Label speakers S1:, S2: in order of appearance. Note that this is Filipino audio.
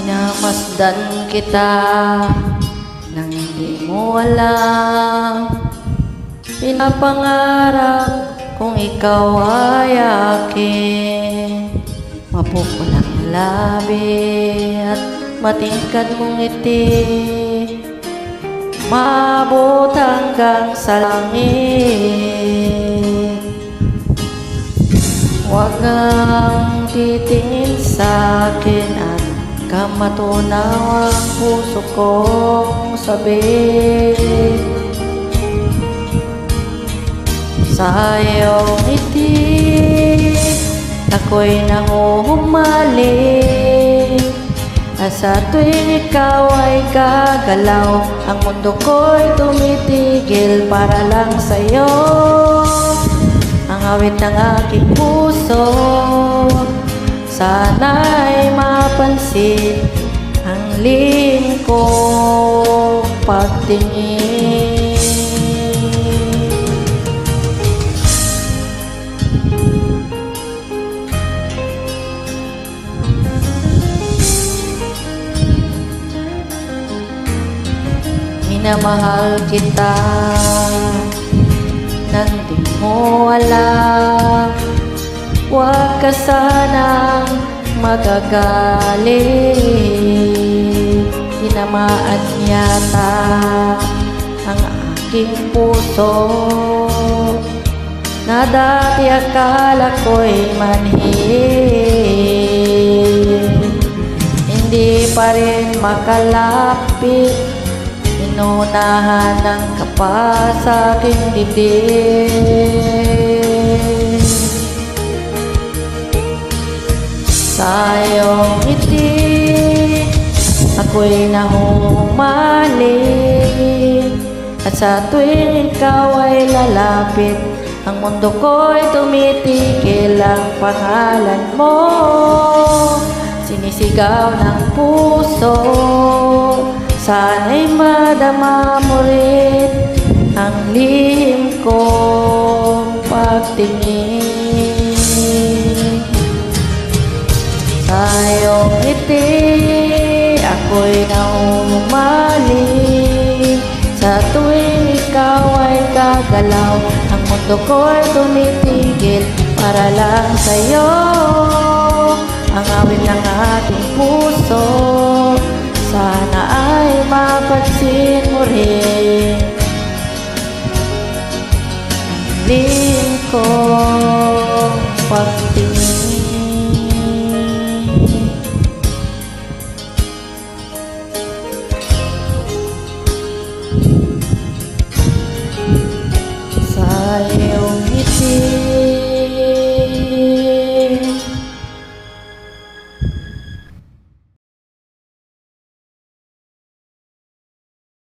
S1: Minamasdan kita nang hindi mo alam. Pinapangarap kung ikaw ay akin. Mapupulang labi at matingkad mong ngiti, maabot hanggang sa langit. Huwag kang titingin sa akin at kamatunaw ang puso kong sabi. Sa iyong ngiti ako'y nanguhumalik, at sa tuwing ikaw ay gagalaw, ang mundo ko'y tumitigil para lang sa'yo. Ang awit ng aking puso, sana'y mapansin ang lihim kong pagtingin. Minamahal kita nang di mo alam. Huwag ka sanang magagalit. Tinamaan yata ang aking puso na dati akala ko'y manhid. Hindi pa rin makalapit, inunahan ng kapa sa aking dibdib. Sa iyong ngiti ako'y nahumalik, at sa tuwing ikaw ay lalapit, ang mundo ko'y tumitigil. Ang pangalan mo sinisigaw ng puso, sana'y madama mo rin ang lihim kong pagtingin. Sa iyong ngiti ako'y naumalik, sa tuwing ikaw ay gagalaw, ang mundo ko'y tumitigil para lang sa'yo. Ang awit ng ating puso, sana ay mapansin mo rin ang lihim kong pagtingin.